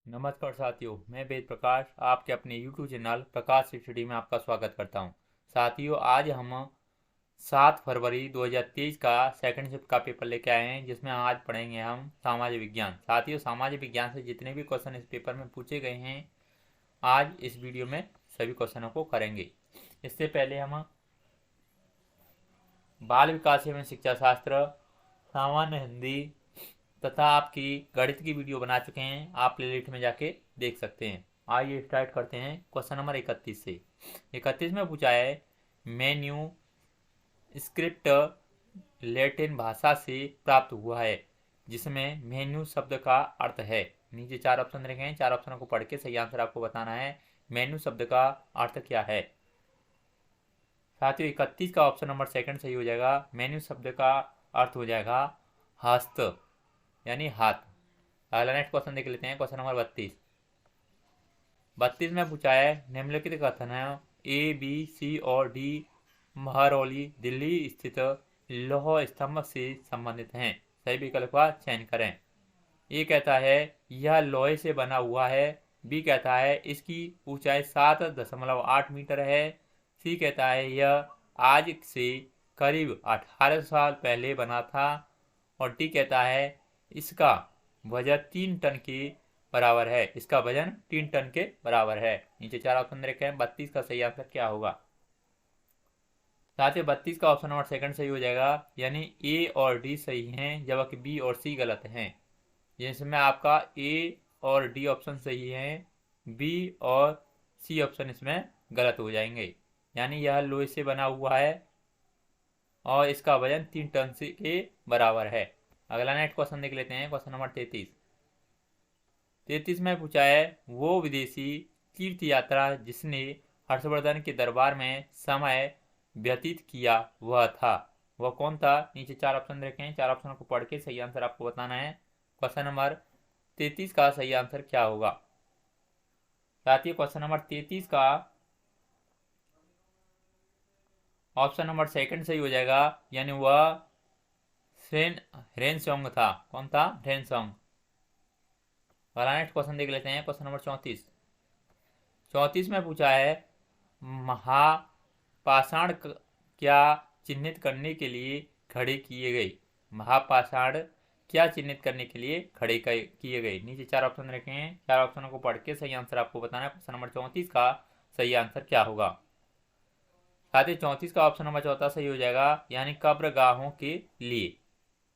नमस्कार साथियों, मैं वेद प्रकाश आपके अपने YouTube चैनल प्रकाश स्टडी में आपका स्वागत करता हूं। साथियों, आज हम 7 फरवरी 2023 का सेकंड शिफ्ट का पेपर लेके आए हैं, जिसमें आज पढ़ेंगे हम सामाजिक विज्ञान। साथियों, सामाजिक विज्ञान से जितने भी क्वेश्चन इस पेपर में पूछे गए हैं, आज इस वीडियो में सभी क्वेश्चनों को करेंगे। इससे पहले हम बाल विकास एवं शिक्षा शास्त्र, सामान्य हिंदी तथा आपकी गणित की वीडियो बना चुके हैं। आप प्लेलिस्ट में जाके देख सकते हैं। आइए स्टार्ट करते हैं क्वेश्चन नंबर 31 से। 31 में पूछा है, मेन्यू स्क्रिप्ट लैटिन भाषा से प्राप्त हुआ है, जिसमें मेन्यू शब्द का अर्थ है। नीचे 4 ऑप्शन रखे हैं, 4 ऑप्शनों को पढ़ के सही आंसर आपको बताना है। मेन्यू शब्द का अर्थ क्या है? साथियों, 31 का ऑप्शन नंबर सेकंड सही हो जाएगा। मेन्यू शब्द का अर्थ हो जाएगा हस्त, यानी हाथ। अगला नेक्स्ट क्वेश्चन देख लेते हैं, क्वेश्चन नंबर 32 में पूछा है, निम्नलिखित कथन है ए, बी, सी और डी महरौली दिल्ली स्थित लौह स्तंभ से संबंधित हैं। सही विकल्प का चयन करें। ए कहता है यह लोहे से बना हुआ है। बी कहता है इसकी ऊंचाई 7.8 मीटर है। सी कहता है यह आज से करीब 18 साल पहले बना था। और डी कहता है इसका वजन 3 टन के बराबर है। इसका वजन 3 टन के बराबर है। नीचे 4 ऑप्शन रखे हैं। 32 का सही आंसर क्या होगा? साथ ही 32 का ऑप्शन नंबर सेकंड सही हो जाएगा, यानी ए और डी सही हैं, जबकि बी और सी गलत हैं। जिसमें आपका ए और डी ऑप्शन सही हैं, बी और सी ऑप्शन इसमें गलत हो जाएंगे। यानी यह लोहे से बना हुआ है और इसका वजन 3 टन से के बराबर है। अगला नेक्स्ट क्वेश्चन देख लेते हैं, क्वेश्चन नंबर 33 में पूछा है, वो विदेशी तीर्थ यात्रा जिसने हर्षवर्धन के दरबार में समय व्यतीत किया वह था, वह कौन था? नीचे 4 ऑप्शन रखे हैं, 4 ऑप्शनों को पढ़ के सही आंसर आपको बताना है। क्वेश्चन नंबर 33 का सही आंसर क्या होगा? साथियों, क्वेश्चन नंबर 33 का ऑप्शन नंबर सेकंड सही हो जाएगा, यानी वह ह्रेनसोंग था। कौन था? ह्रेनसोंग। अगला नेक्स्ट क्वेश्चन देख लेते हैं, क्वेश्चन नंबर 34 में पूछा है, महापाषाण क्या चिन्हित करने के लिए खड़े किए गए? महापाषाण क्या चिन्हित करने के लिए खड़े किए गए? नीचे 4 ऑप्शन रखे हैं, 4 ऑप्शनों को पढ़ के सही आंसर आपको बताना है। क्वेश्चन नंबर 34 का सही आंसर क्या होगा? साथ ही 34 का ऑप्शन नंबर चौथा सही हो जाएगा, यानी कब्रगाहों के लिए।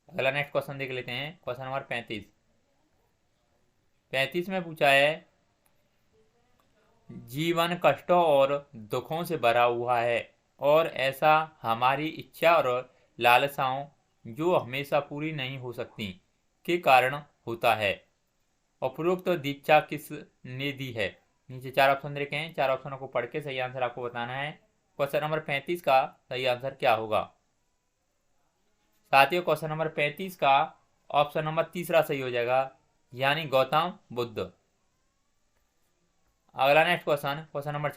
अगला नेक्स्ट क्वेश्चन देख लेते हैं, क्वेश्चन नंबर 35 में पूछा है, जीवन कष्टों और दुखों से भरा हुआ है और ऐसा हमारी इच्छा और लालसाओं जो हमेशा पूरी नहीं हो सकती के कारण होता है। उपरोक्त दीक्षा किस ने दी है? नीचे 4 ऑप्शन रखे हैं, 4 ऑप्शनों को पढ़ के सही आंसर आपको बताना है। क्वेश्चन नंबर 35 का सही आंसर क्या होगा? साथियों, क्वेश्चन नंबर 35 का ऑप्शन नंबर तीसरा सही हो जाएगा, यानी गौतम बुद्ध। अगला नेक्स्ट क्वेश्चन नंबर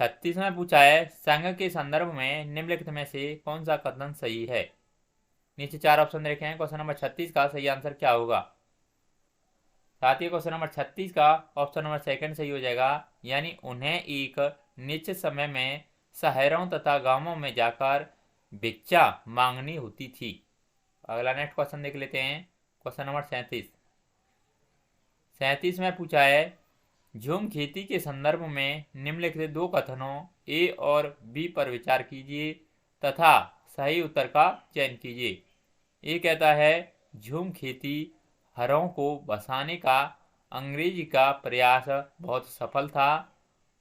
36 में पूछा है, संघ के संदर्भ में निम्नलिखित में से कौन सा कथन सही है? नीचे 4 ऑप्शन रखे हैं, क्वेश्चन नंबर 36 का सही आंसर क्या होगा? साथ ही क्वेश्चन नंबर 36 का ऑप्शन नंबर सेकंड सही हो जाएगा, यानी उन्हें एक निश्चित समय में शहरों तथा गांवों में जाकर भिक्षा मांगनी होती थी। अगला नेक्स्ट क्वेश्चन देख लेते हैं, क्वेश्चन नंबर 37 में पूछा है, झूम खेती के संदर्भ में निम्नलिखित 2 कथनों ए और बी पर विचार कीजिए तथा सही उत्तर का चयन कीजिए। ए कहता है झूम खेती हरों को बसाने का अंग्रेजी का प्रयास बहुत सफल था।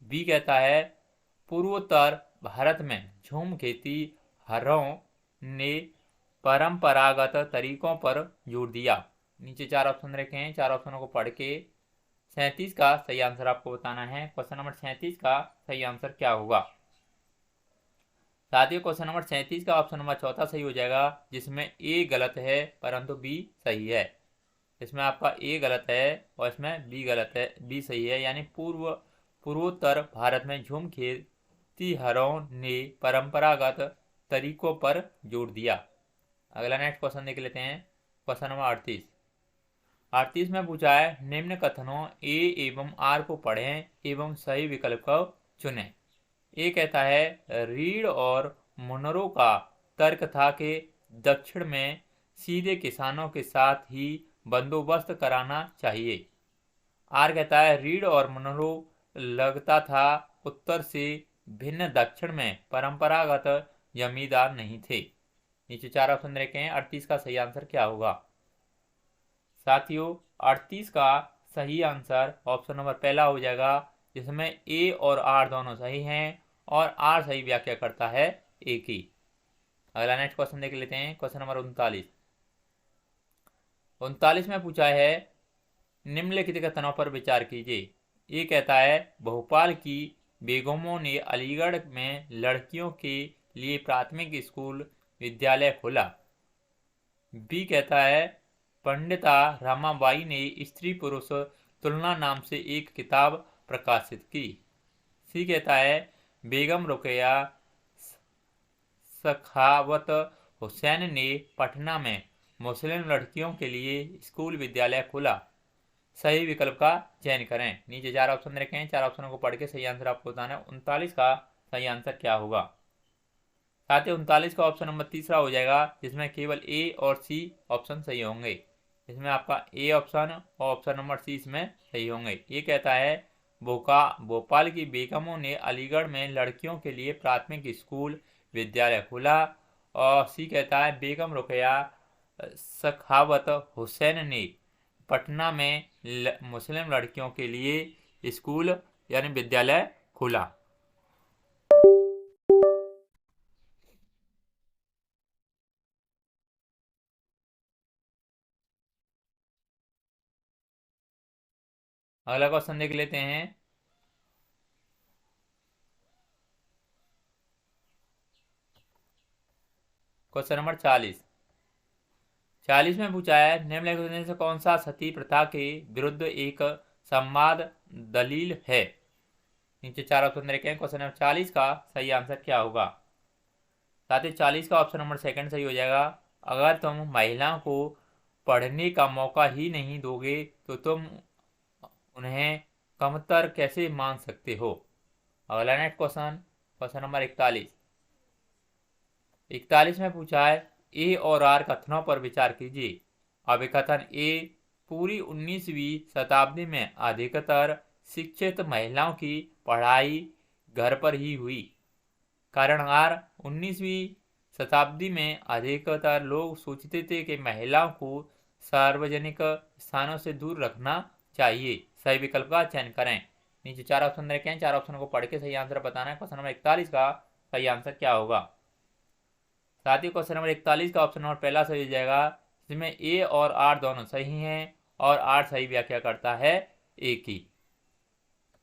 बी कहता है पूर्वोत्तर भारत में झूम खेती हरों ने परंपरागत तरीकों पर जोर दिया। नीचे 4 ऑप्शन रखे हैं, 4 ऑप्शनों को पढ़ के 37 का सही आंसर आपको बताना है। क्वेश्चन नंबर 37 का सही आंसर क्या होगा? साथियों, क्वेश्चन नंबर 37 का ऑप्शन नंबर चौथा सही हो जाएगा, जिसमें ए गलत है परंतु बी सही है। इसमें आपका ए गलत है और इसमें बी गलत है, बी सही है, यानी पूर्वोत्तर भारत में झूम खेती हरों ने परंपरागत तरीकों पर जोर दिया। अगला नेक्स्ट क्वेश्चन देख लेते हैं, क्वेश्चन नंबर 38 38 में पूछा है निम्न कथनों ए एवं आर को पढ़ें एवं सही विकल्प को चुनें। ए कहता है रीड और मुनरो का तर्क था कि दक्षिण में सीधे किसानों के साथ ही बंदोबस्त कराना चाहिए। आर कहता है रीड और मुनरो लगता था उत्तर से भिन्न दक्षिण में परंपरागत जमींदार नहीं थे। नीचे 4 ऑप्शन रखे हैं, 38 का सही आंसर क्या होगा। साथियों 38 का सही आंसर ऑप्शन नंबर पहला हो जाएगा, जिसमें ए और आर दोनों सही हैं और आर सही व्याख्या करता है ए की। अगला नेक्स्ट क्वेश्चन देख लेते हैं, क्वेश्चन नंबर 39 में पूछा है निम्नलिखित कथनों पर विचार कीजिए। ये कहता है भोपाल की बेगमों ने अलीगढ़ में लड़कियों के लिए प्राथमिक स्कूल विद्यालय खोला। बी कहता है पंडिता रमाबाई ने स्त्री पुरुष तुलना नाम से एक किताब प्रकाशित की। सी कहता है बेगम रुकैया सखावत हुसैन ने पटना में मुस्लिम लड़कियों के लिए स्कूल विद्यालय खोला। सही विकल्प का चयन करें। नीचे 4 ऑप्शन रखे हैं, 4 ऑप्शनों को पढ़ के सही आंसर आपको बताना है। 39 का सही आंसर क्या होगा। साथ ही 39 का ऑप्शन नंबर तीसरा हो जाएगा, जिसमें केवल ए और सी ऑप्शन सही होंगे। इसमें आपका ए ऑप्शन और ऑप्शन नंबर सी इसमें सही होंगे। ये कहता है भोपाल की बेगमों ने अलीगढ़ में लड़कियों के लिए प्राथमिक स्कूल विद्यालय खोला। और सी कहता है बेगम रुकैया सखावत हुसैन ने पटना में मुस्लिम लड़कियों के लिए स्कूल यानी विद्यालय खोला। अगला क्वेश्चन देख लेते हैं। क्वेश्चन नंबर 40 में पूछा है निम्नलिखित में से कौन सा सती प्रथा के विरुद्ध एक संवाद दलील है। नीचे 4 ऑप्शन रखे हैं। क्वेश्चन नंबर 40 का सही आंसर क्या होगा। साथ ही 40 का ऑप्शन नंबर सेकंड सही हो जाएगा। अगर तुम महिलाओं को पढ़ने का मौका ही नहीं दोगे तो तुम उन्हें कमतर कैसे मान सकते हो। अगला नेक्स्ट क्वेश्चन नंबर 41 में पूछा है ए और आर कथनों पर विचार कीजिए। अभिकथन ए पूरी 19वीं शताब्दी में अधिकतर शिक्षित महिलाओं की पढ़ाई घर पर ही हुई। कारण आर 19वीं शताब्दी में अधिकतर लोग सोचते थे कि महिलाओं को सार्वजनिक स्थानों से दूर रखना चाहिए। सही विकल्प का चयन करें। नीचे 4 ऑप्शन रखे हैं, 4 ऑप्शन को पढ़ के सही आंसर बताना है। क्वेश्चन नंबर 41 का सही आंसर क्या होगा। साथ ही क्वेश्चन नंबर 41 का ऑप्शन नंबर पहला सही हो जाएगा, जिसमें ए और आर दोनों सही हैं और आर सही व्याख्या करता है ए की।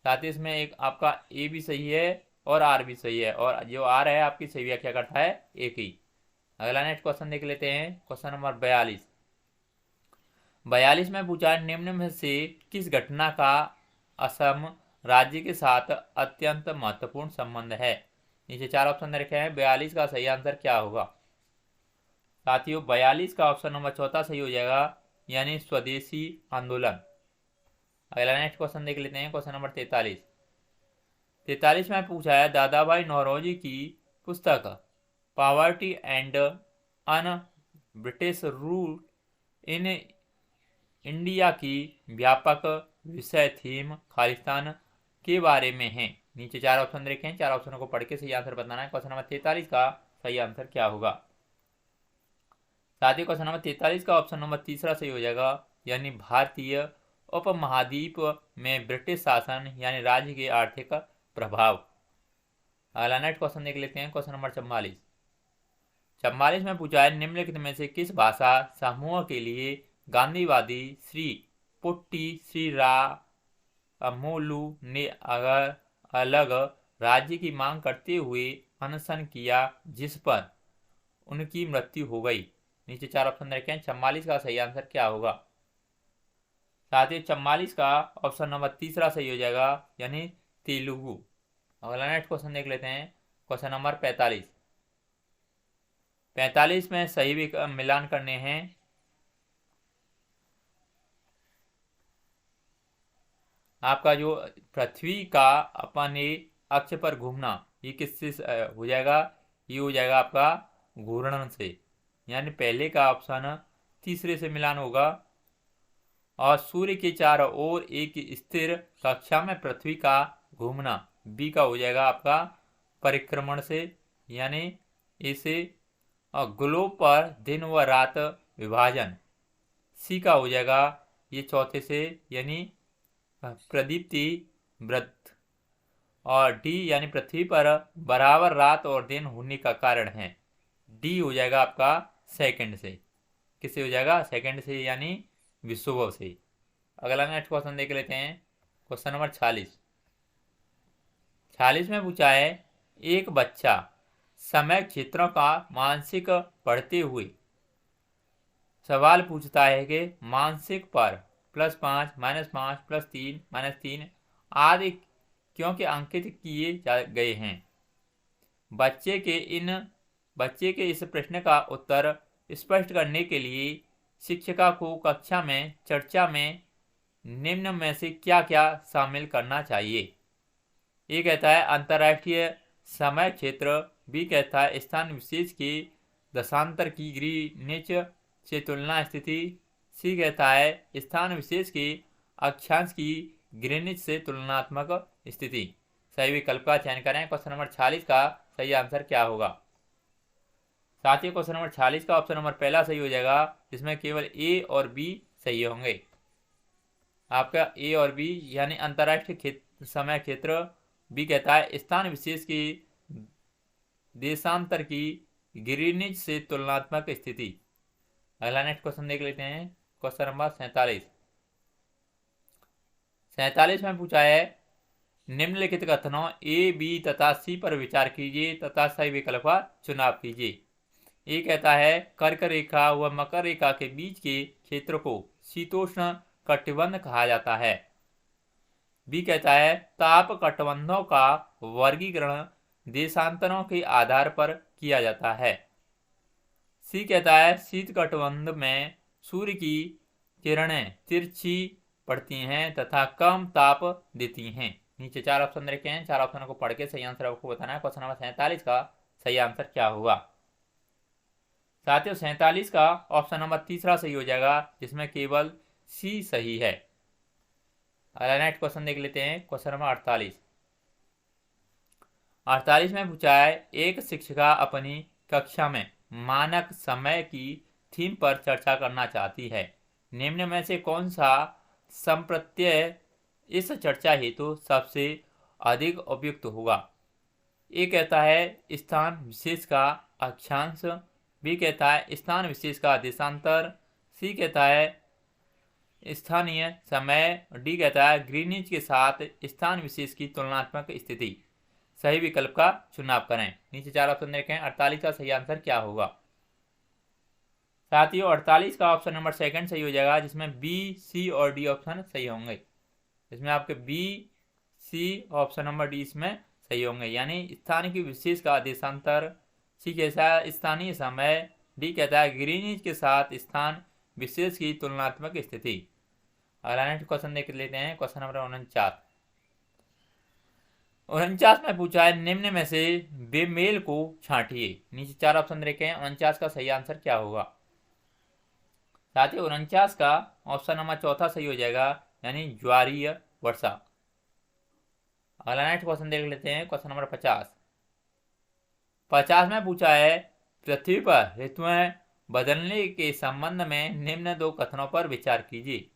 साथ ही इसमें एक आपका ए भी सही है और आर भी सही है और जो आर है आपकी सही व्याख्या करता है ए की। अगला नेक्स्ट क्वेश्चन देख लेते हैं। क्वेश्चन नंबर 42 में पूछा निम्न में से किस घटना का असम राज्य के साथ अत्यंत महत्वपूर्ण संबंध है। नीचे 4 ऑप्शन रखे हैं। 42 का सही आंसर क्या होगा। साथियों 42 का ऑप्शन नंबर चौथा सही हो जाएगा, यानी स्वदेशी आंदोलन। अगला नेक्स्ट क्वेश्चन देख लेते हैं। क्वेश्चन नंबर 43 में पूछा है दादा भाई नौरोजी की पुस्तक poverty and un British rule in India की व्यापक विषय थीम खालिस्तान के बारे में है। नीचे 4 ऑप्शन रखे हैं, 4 ऑप्शनों को पढ़ के सही आंसर बताना है। क्वेश्चन नंबर 43 का सही आंसर क्या होगा। साथ ही क्वेश्चन नंबर 43 का ऑप्शन नंबर तीसरा सही हो जाएगा, यानी भारतीय उपमहाद्वीप में ब्रिटिश शासन यानी राज्य के आर्थिक प्रभाव। अगला नेक्स्ट क्वेश्चन देख लेते हैं। क्वेश्चन नंबर 44 में पूछा है निम्नलिखित में से किस भाषा समूह के लिए गांधीवादी श्री पुट्टी श्री रामुलु ने अगर अलग राज्य की मांग करते हुए अनशन किया जिस पर उनकी मृत्यु हो गई। नीचे 4 ऑप्शन रखे हैं। 44 का सही आंसर क्या होगा। साथ ही 44 का ऑप्शन नंबर तीसरा सही हो जाएगा, यानी तेलुगु। अगला नेक्स्ट क्वेश्चन देख लेते हैं। क्वेश्चन नंबर 45 में सही भी मिलान करने हैं। आपका जो पृथ्वी का अपने अक्ष पर घूमना, ये किससे हो जाएगा? ये हो जाएगा आपका घूर्णन से, यानी पहले का ऑप्शन तीसरे से मिलान होगा। और सूर्य के चारों ओर एक स्थिर कक्षा में पृथ्वी का घूमना, बी का हो जाएगा आपका परिक्रमण से, यानी इसे ग्लोब पर दिन व रात विभाजन, सी का हो जाएगा ये चौथे से, यानी प्रदीप्ति व्रत। और डी यानी पृथ्वी पर बराबर रात और दिन होने का कारण है, डी हो जाएगा आपका सेकंड से। किससे हो जाएगा? सेकंड से, यानी विषुवव से। अगला नेक्स्ट क्वेश्चन देख लेते हैं, क्वेश्चन नंबर 46 में पूछा है, एक बच्चा समय क्षेत्रों का मानसिक पढ़ते हुए सवाल पूछता है कि मानसिक पर +5, -5, +3, -3 आदि क्योंकि अंकित किए गए हैं। बच्चे के इस प्रश्न का उत्तर स्पष्ट करने के लिए शिक्षिका को कक्षा में चर्चा में निम्न में से क्या क्या शामिल करना चाहिए? ए कहता है अंतर्राष्ट्रीय समय क्षेत्र, बी कहता है स्थान विशेष के दशांतर की ग्रीनिच से तुलना स्थिति, सी कहता है स्थान विशेष के अक्षांश की ग्रीनिच से तुलनात्मक स्थिति। सही विकल्प का चयन करें। क्वेश्चन नंबर 46 का सही आंसर क्या होगा? साथ ही क्वेश्चन नंबर 46 का ऑप्शन नंबर पहला सही हो जाएगा, जिसमें केवल ए और बी सही होंगे। आपका ए और बी यानी अंतर्राष्ट्रीय समय क्षेत्र, बी कहता है स्थान विशेष की देशांतर की ग्रीनिच से तुलनात्मक स्थिति। अगला नेक्स्ट क्वेश्चन देख लेते हैं, क्वेश्चन नंबर 47 में पूछा है, निम्नलिखित कथनों ए, बी तथा सी पर विचार कीजिए तथा सही विकल्प का चुनाव कीजिए। ए कहता है कर्क रेखा व मकर रेखा के बीच के क्षेत्र को शीतोष्ण कटिबंध कहा जाता है। बी कहता है ताप कटिबंधों का वर्गीकरण देशांतरों के आधार पर किया जाता है। सी कहता है शीत कटिबंध में सूर्य की किरणें तिरछी पड़ती हैं तथा कम ताप देती हैं। नीचे 4 ऑप्शन रखे हैं, 4 ऑप्शनों को पढ़ के सही आंसर आपको बताना है। क्वेश्चन नंबर 47 का सही आंसर क्या होगा? साथियों 47 का ऑप्शन नंबर तीसरा सही हो जाएगा, जिसमें केवल सी सही है। अगला नेक्स्ट क्वेश्चन देख लेते हैं, क्वेश्चन नंबर 48 में पूछा है, एक शिक्षिका अपनी कक्षा में मानक समय की थीम पर चर्चा करना चाहती है। निम्न में से कौन सा संप्रत्यय इस चर्चा हेतु सबसे अधिक उपयुक्त होगा? ए कहता है स्थान विशेष का अक्षांश, बी कहता है स्थान विशेष का देशांतर, सी कहता है स्थानीय समय, डी कहता है ग्रीनिच के साथ स्थान विशेष की तुलनात्मक स्थिति। सही विकल्प का चुनाव करें। नीचे 4 ऑप्शन देखें, 48 का सही आंसर क्या होगा? साथियों 48 का ऑप्शन नंबर सेकंड सही हो जाएगा, जिसमें बी, सी और डी ऑप्शन सही होंगे। इसमें आपके B, C option number D इसमें सही होंगे, यानी स्थान की विशेष का देशांतर, सी कहता है स्थानीय समय, डी कहता है ग्रीनिच के साथ स्थान विशेष की तुलनात्मक स्थिति। अगला नेक्स्ट क्वेश्चन देख लेते हैं, क्वेश्चन नंबर 49 में पूछा है, निम्न में से बेमेल को छांटिए। नीचे 4 ऑप्शन रखे हैं, 49 का सही आंसर क्या होगा? साथ ही 49 का ऑप्शन नंबर चौथा सही हो जाएगा, यानी ज्वारीय वर्षा। अगला नेक्स्ट क्वेश्चन देख लेते हैं, क्वेश्चन नंबर 50 में पूछा है, पृथ्वी पर ऋतुएं बदलने के संबंध में निम्न 2 कथनों पर विचार कीजिए।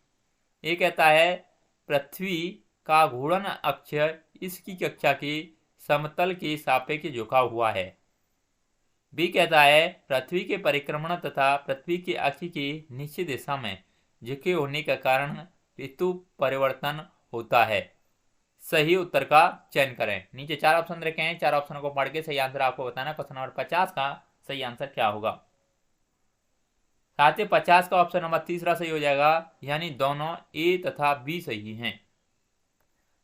ये कहता है पृथ्वी का घूर्णन अक्ष इसकी कक्षा के समतल के सापेक्ष झुका हुआ है। बी कहता है पृथ्वी के परिक्रमण तथा पृथ्वी के अक्ष की निश्चित दिशा में झुके होने के कारण ऋतु परिवर्तन होता है। सही उत्तर का चयन करें। नीचे 4 ऑप्शन रखे हैं, 4 ऑप्शनों को पढ़ के सही आंसर आपको बताना। क्वेश्चन नंबर 50 का सही आंसर क्या होगा? साथ ही 50 का ऑप्शन नंबर तीसरा सही हो जाएगा, यानी दोनों ए तथा बी सही हैं।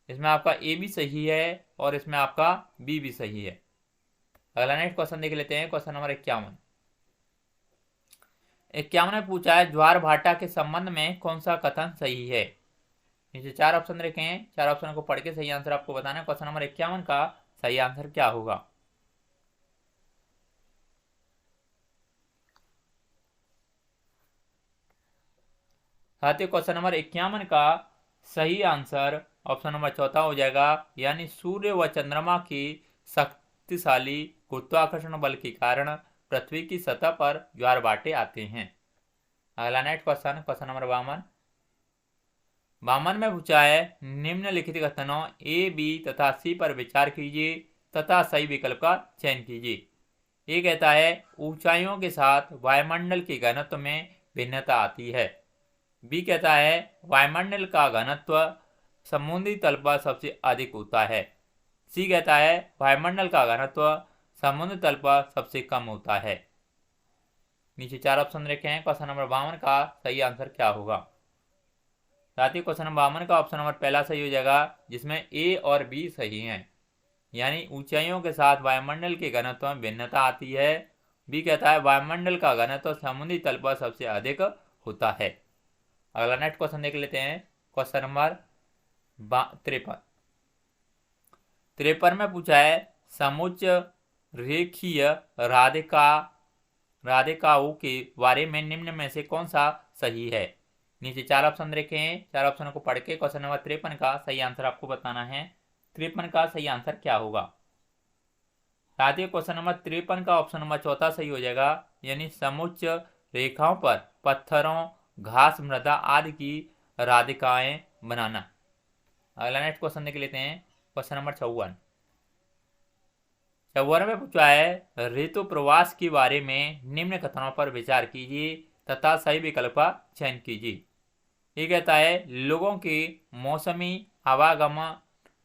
इसमें आपका ए भी सही है और इसमें आपका बी भी सही है। अगला नेक्स्ट क्वेश्चन देख लेते हैं, क्वेश्चन नंबर 51 में पूछा है, ज्वार भाटा के संबंध में कौन सा कथन सही है? नीचे 4 ऑप्शन रखे हैं, 4 ऑप्शन को पढ़ के सही आंसर आपको बताना है। क्वेश्चन नंबर 51 का सही आंसर क्या होगा? साथियों क्वेश्चन नंबर 51 का सही आंसर ऑप्शन नंबर चौथा हो जाएगा, यानी सूर्य व चंद्रमा की शक्तिशाली गुरुत्वाकर्षण बल के कारण पृथ्वी की सतह पर ज्वार-भाटे आते हैं। अगला नेक्स्ट क्वेश्चन, क्वेश्चन नंबर 52 में पूछा है, निम्नलिखित कथनों ए, बी तथा सी पर विचार कीजिए तथा सही विकल्प का चयन कीजिए। ये कहता है ऊंचाइयों के साथ वायुमंडल के घनत्व में भिन्नता आती है। बी कहता है वायुमंडल का घनत्व समुद्री तल पर सबसे अधिक होता है। सी कहता है वायुमंडल का घनत्व समुद्र तल पर सबसे कम होता है। नीचे 4 ऑप्शन रखे हैं, क्वेश्चन नंबर 52 का सही आंसर क्या होगा? साथ ही क्वेश्चन नंबर 52 का ऑप्शन नंबर पहला सही हो जाएगा, जिसमें ए और बी सही हैं, यानी ऊंचाइयों के साथ वायुमंडल के घनत्व में भिन्नता आती है। बी कहता है वायुमंडल का घनत्व समुद्री तल पर सबसे अधिक होता है। अगला नेक्स्ट क्वेश्चन देख लेते हैं, क्वेश्चन नंबर 53 में पूछा है समुच्च रेखीय राधिकाओं के बारे में निम्न में से कौन सा सही है? नीचे 4 ऑप्शन रखे हैं, 4 ऑप्शन को पढ़ के क्वेश्चन नंबर 53 का सही आंसर आपको बताना है। 53 का सही आंसर क्या होगा? साथ ही क्वेश्चन नंबर 53 का ऑप्शन नंबर चौथा सही हो जाएगा, यानी समुच्च रेखाओं पर पत्थरों, घास, मृदा आदि की राधिकाएं बनाना। अगला नेक्स्ट क्वेश्चन देख लेते हैं, क्वेश्चन नंबर 54 में पूछा है ऋतु प्रवास के बारे में निम्न कथनों पर विचार कीजिए तथा सही विकल्प का चयन कीजिए। ये कहता है लोगों के मौसमी आवागमन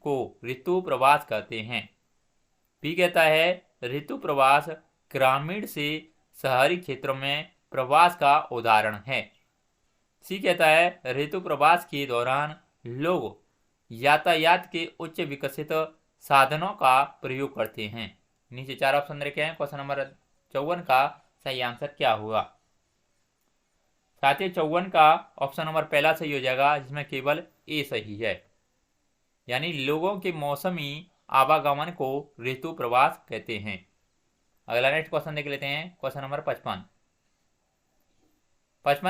को ऋतु प्रवास कहते हैं। बी कहता है ऋतु प्रवास ग्रामीण से शहरी क्षेत्रों में प्रवास का उदाहरण है। सी कहता है ऋतु प्रवास के दौरान लोग यातायात के उच्च विकसित साधनों का प्रयोग करते हैं। नीचे 4 ऑप्शन रखे हैं, क्वेश्चन नंबर 54 का सही आंसर क्या होगा? साथ ही 54 का ऑप्शन नंबर पहला सही हो जाएगा, जिसमें केवल ए सही है, यानी लोगों के मौसमी आवागमन को ऋतु प्रवास कहते हैं। अगला नेक्स्ट क्वेश्चन देख लेते हैं, क्वेश्चन नंबर 55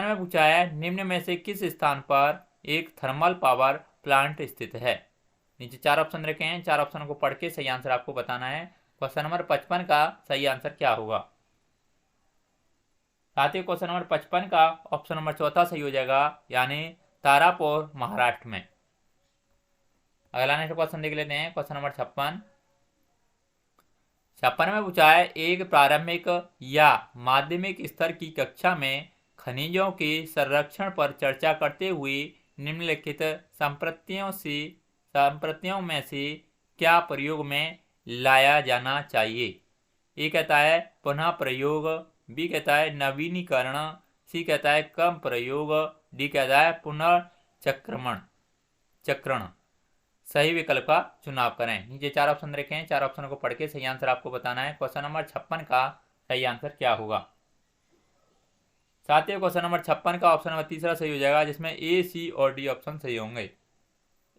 में पूछा है निम्न में से किस स्थान पर एक थर्मल पावर प्लांट स्थित है? नीचे 4 ऑप्शन रखे हैं, 4 ऑप्शन को पढ़ के सही आंसर आपको बताना है। क्वेश्चन नंबर 55 का सही आंसर क्या होगा? साथ ही क्वेश्चन नंबर 55 का ऑप्शन नंबर चौथा सही हो जाएगा, यानी तारापुर, महाराष्ट्र में। अगला नेक्स्ट क्वेश्चन देख लेते हैं, क्वेश्चन नंबर 56 में पूछा है एक प्रारंभिक या माध्यमिक स्तर की कक्षा में खनिजों के संरक्षण पर चर्चा करते हुए निम्नलिखित संपत्तियों में से क्या प्रयोग में लाया जाना चाहिए? ए कहता है पुनः प्रयोग, बी कहता है नवीनीकरण, सी कहता है कम प्रयोग, डी कहता है पुनर्चक्रण। सही विकल्प का चुनाव करें। नीचे 4 ऑप्शन रखे हैं, 4 ऑप्शन को पढ़ के सही आंसर आपको बताना है। क्वेश्चन नंबर 56 का सही आंसर क्या होगा? साथ ही क्वेश्चन नंबर 56 का ऑप्शन नंबर तीसरा सही हो जाएगा, जिसमें ए, सी और डी ऑप्शन सही होंगे।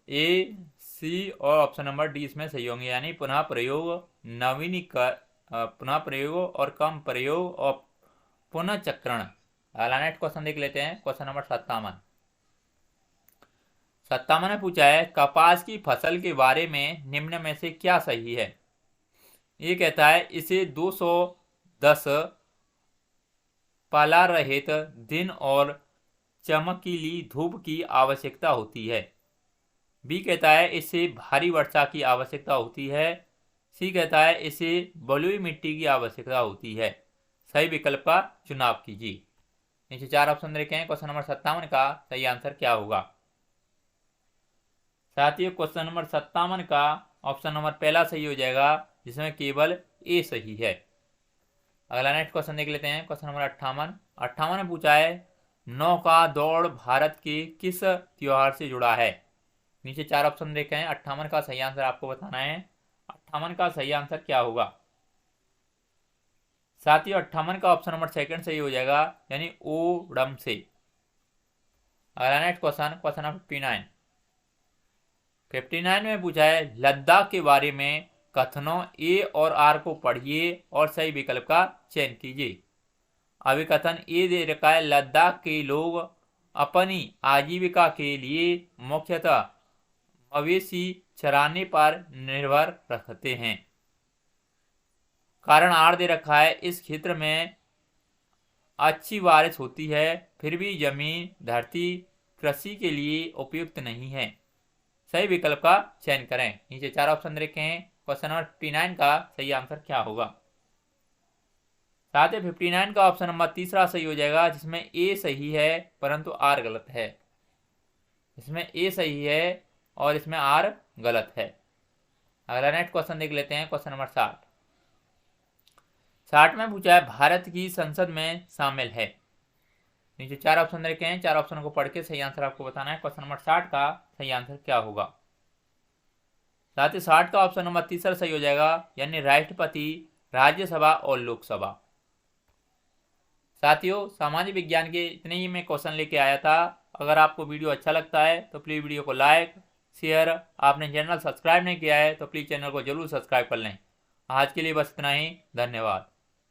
ए, सी और ऑप्शन नंबर डी इसमें सही होंगे, यानी पुनः प्रयोग, पुनः प्रयोग और कम प्रयोग और पुनर्चक्रण। अगला नेक्स्ट क्वेश्चन देख लेते हैं, क्वेश्चन नंबर 57 में पूछा है कपास की फसल के बारे में निम्न में से क्या सही है? ये कहता है इसे 210 पाला रहित दिन और चमकीली धूप की आवश्यकता होती है। बी कहता है इसे भारी वर्षा की आवश्यकता होती है। सी कहता है इसे बलुई मिट्टी की आवश्यकता होती है। सही विकल्प का चुनाव कीजिए। नीचे 4 ऑप्शन रखे हैं, क्वेश्चन नंबर 57 का सही आंसर क्या होगा? साथियों क्वेश्चन नंबर 57 का ऑप्शन नंबर पहला सही हो जाएगा, जिसमें केवल ए सही है। अगला नेक्स्ट क्वेश्चन देख लेते हैं, क्वेश्चन नंबर 58 में पूछा है नौका दौड़ भारत के किस त्योहार से जुड़ा है? नीचे 4 ऑप्शन देखे हैं, 58 का सही आंसर आपको बताना है। 58 का सही आंसर क्या होगा? साथ ही 58 का ऑप्शन नंबर सेकंड सही हो जाएगा, यानी ओणम से। अगला नेक्स्ट क्वेश्चन, क्वेश्चन नंबर 59 59 में पूछा है लद्दाख के बारे में कथनों ए और आर को पढ़िए और सही विकल्प का चयन कीजिए। अभिकथन ए दे रखा है लद्दाख के लोग अपनी आजीविका के लिए मुख्यतः मवेशी चराने पर निर्भर रखते हैं। कारण आर दे रखा है इस क्षेत्र में अच्छी बारिश होती है फिर भी जमीन धरती कृषि के लिए उपयुक्त नहीं है। सही विकल्प का चयन करें। नीचे 4 ऑप्शन रखे हैं। क्वेश्चन नंबर 59 का सही आंसर क्या होगा? साथ ही 59 का ऑप्शन नंबर तीसरा सही हो जाएगा, जिसमें ए सही है परंतु आर गलत है। इसमें ए सही है और इसमें आर गलत है। अगला नेक्स्ट क्वेश्चन देख लेते हैं। क्वेश्चन नंबर 60 में पूछा है भारत की संसद में शामिल है। नीचे 4 ऑप्शन रखे हैं। 4 ऑप्शन को पढ़ के सही आंसर आपको बताना है। क्वेश्चन नंबर 60 का सही आंसर क्या होगा? साथ ही 60 का ऑप्शन नंबर तीसरा सही हो जाएगा, यानी राष्ट्रपति, राज्यसभा और लोकसभा। साथियों, सामाजिक विज्ञान के इतने ही मैं क्वेश्चन लेके आया था। अगर आपको वीडियो अच्छा लगता है तो प्लीज़ वीडियो को लाइक शेयर, आपने चैनल सब्सक्राइब नहीं किया है तो प्लीज़ चैनल को जरूर सब्सक्राइब कर लें। आज के लिए बस इतना ही। धन्यवाद।